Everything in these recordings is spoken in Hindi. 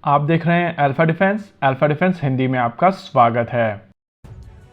आप देख रहे हैं अल्फा डिफेंस हिंदी में आपका स्वागत है।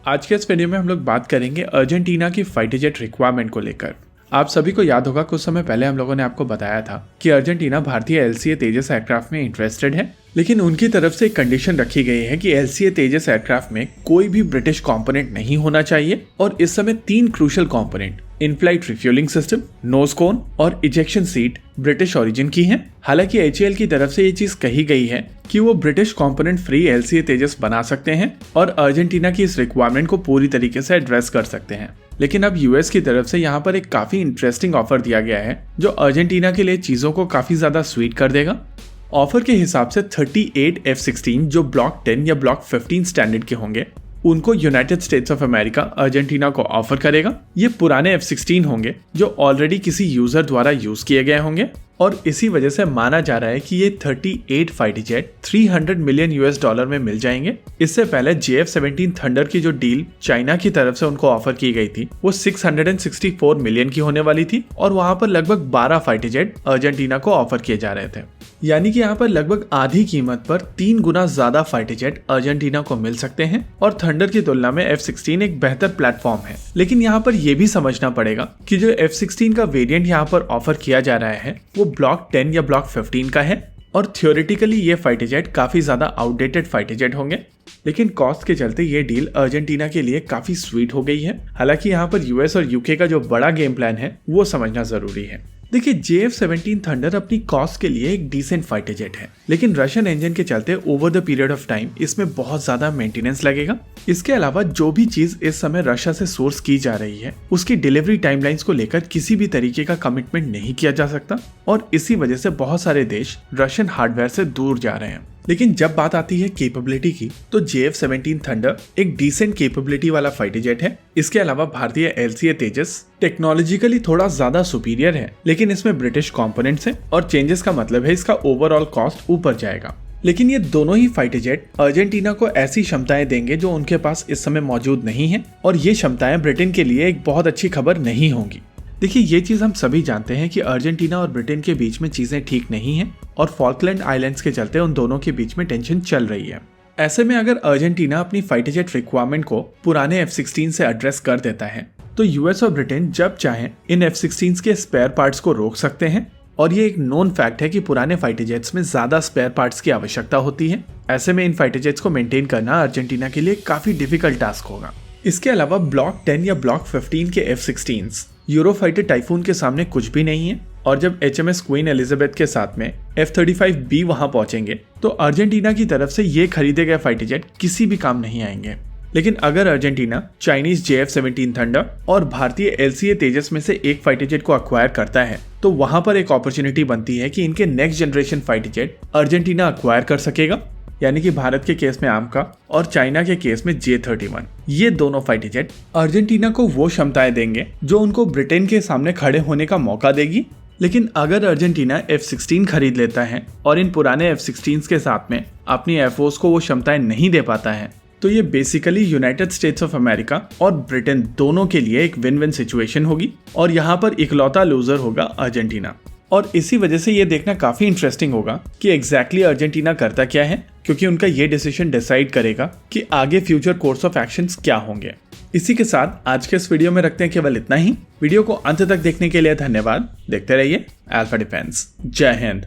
आज के इस वीडियो में हम लोग बात करेंगे अर्जेंटीना की फाइटर जेट रिक्वायरमेंट को लेकर। आप सभी को याद होगा कुछ समय पहले हम लोगों ने आपको बताया था कि अर्जेंटीना भारतीय LCA तेजस एयरक्राफ्ट में इंटरेस्टेड है, लेकिन उनकी तरफ से एक कंडीशन रखी गई है कि LCA तेजस एयरक्राफ्ट में कोई भी ब्रिटिश कंपोनेंट नहीं होना चाहिए और इस समय 3 crucial component in flight refuelling system, nose cone और इजेक्शन सीट ब्रिटिश ओरिजिन की हैं। हालांकि HAL की तरफ से ये चीज कही गई है कि वो ब्रिटिश कंपोनेंट फ्री LCA तेजस बना सकते हैं और अर्जेंटीना की इस रिक्वायरमेंट को पूरी तरीके से एड्रेस कर सकते हैं। लेकिन अब US की तरफ से यहाँ पर एक काफी इंटरेस्टिंग ऑफर दिया गया है जो अर्जेंटीना के लिए चीजों को काफी ज्यादा स्वीट कर देगा। ऑफर के हिसाब से 38 F-16 जो ब्लॉक 10 या ब्लॉक 15 स्टैंडर्ड के होंगे उनको United states of America Argentina को ऑफर करेगा। ये पुराने F-16 होंगे जो ऑलरेडी किसी यूजर द्वारा यूज किए गए होंगे और इसी वजह से माना जा रहा है कि ये 38 फाइटर जेट $300 मिलियन में मिल जाएंगे। इससे पहले JF-17 थंडर की जो डील चाइना की तरफ से उनको ऑफर की गई थी वो 664 मिलियन की होने वाली थी और वहां पर लगभग 12 फाइटर जेट अर्जेंटीना को ऑफर किए जा रहे थे। यानी कि यहाँ पर लगभग आधी कीमत पर 3 गुना ज्यादा फाइटर जेट अर्जेंटीना को मिल सकते हैं और थंडर की तुलना में F-16 एक बेहतर प्लेटफॉर्म है। लेकिन यहाँ पर यह भी समझना पड़ेगा कि जो F-16 का वेरिएंट यहाँ पर ऑफर किया जा रहा है वो ब्लॉक 10 या ब्लॉक 15 का है और थियोरेटिकली ये फाइटर जेट काफी ज्यादा आउटडेटेड फाइटर जेट होंगे। लेकिन कॉस्ट के चलते ये डील अर्जेंटीना के लिए काफी स्वीट हो गई है। हालांकि यहाँ पर US और UK का जो बड़ा गेम प्लान है वो समझना जरूरी है। देखिए, JF-17 थंडर अपनी कॉस्ट के लिए एक डिसेंट फाइटर जेट है, लेकिन रशियन इंजन के चलते over the period of time इसमें बहुत ज्यादा मेंटेनेंस लगेगा। इसके अलावा जो भी चीज इस समय रशिया से सोर्स की जा रही है उसकी डिलीवरी टाइमलाइंस को लेकर किसी भी तरीके का कमिटमेंट नहीं किया जा सकता और इसी वजह से बहुत सारे देश रशियन हार्डवेयर से दूर जा रहे हैं। लेकिन जब बात आती है कैपेबिलिटी की तो JF-17 थंडर एक डिसेंट कैपेबिलिटी वाला फाइटर जेट है। इसके अलावा भारतीय LCA तेजस टेक्नोलॉजिकली थोड़ा ज्यादा सुपीरियर है, लेकिन इसमें ब्रिटिश कंपोनेंट्स हैं और चेंजेस का मतलब है इसका ओवरऑल कॉस्ट ऊपर जाएगा। लेकिन ये दोनों ही फाइटर जेट अर्जेंटीना को ऐसी क्षमताएं देंगे जो उनके पास इस समय मौजूद नहीं है और ये क्षमताएं ब्रिटेन के लिए एक बहुत अच्छी खबर नहीं होंगी। देखिए, ये चीज हम सभी जानते हैं कि अर्जेंटीना और ब्रिटेन के बीच में चीजें ठीक नहीं हैं और फॉकलैंड आइलैंड्स के चलते उन दोनों के बीच में टेंशन चल रही है। ऐसे में अगर अर्जेंटीना अपनी फाइटर जेट रिक्वायरमेंट को पुराने F-16 से एड्रेस कर देता है तो US और ब्रिटेन जब चाहें इन F-16 के स्पेयर पार्ट्स को रोक सकते हैं और ये एक नोन फैक्ट है कि पुराने फाइटर जेट्स में ज्यादा स्पेयर पार्ट्स की आवश्यकता होती है। ऐसे में इन फाइटर जेट्स को मेंटेन करना अर्जेंटीना के लिए काफी डिफिकल्ट टास्क होगा। इसके अलावा ब्लॉक 10 या ब्लॉक 15 के F-16 यूरोफाइटर टाइफून के सामने कुछ भी नहीं है और जब HMS क्वीन एलिजाबेथ के साथ में F-35B वहां पहुंचेंगे तो अर्जेंटीना की तरफ से ये खरीदे गए फाइटर जेट किसी भी काम नहीं आएंगे। लेकिन अगर अर्जेंटीना चाइनीज JF-17 थंडर और भारतीय LCA तेजस में से एक फाइटर जेट को अक्वायर करता है तो वहां पर एक अपॉर्चुनिटी बनती है कि इनके next generation fighter jet Argentina acquire कर सकेगा। यानी कि भारत के केस में AMCA और चाइना के केस में J-31। ये दोनों फाइटर जेट अर्जेंटीना को वो क्षमताएं देंगे जो उनको ब्रिटेन के सामने खड़े होने का मौका देगी। लेकिन अगर अर्जेंटीना F-16 खरीद लेता है और इन पुराने F-16 के साथ में अपनी एयरफोर्स को वो क्षमताएं नहीं दे पाता है तो ये basically United states of America और ब्रिटेन दोनों के लिए एक विन विन सिचुएशन होगी और यहाँ पर इकलौता लूजर होगा अर्जेंटीना। और इसी वजह से ये देखना काफी इंटरेस्टिंग होगा कि एग्जैक्टली अर्जेंटीना करता क्या है, क्योंकि उनका ये डिसीजन डिसाइड करेगा कि आगे फ्यूचर कोर्स ऑफ एक्शंस क्या होंगे। इसी के साथ आज के इस वीडियो में रखते हैं केवल इतना ही। वीडियो को अंत तक देखने के लिए धन्यवाद। देखते रहिए अल्फा डिफेंस। जय हिंद।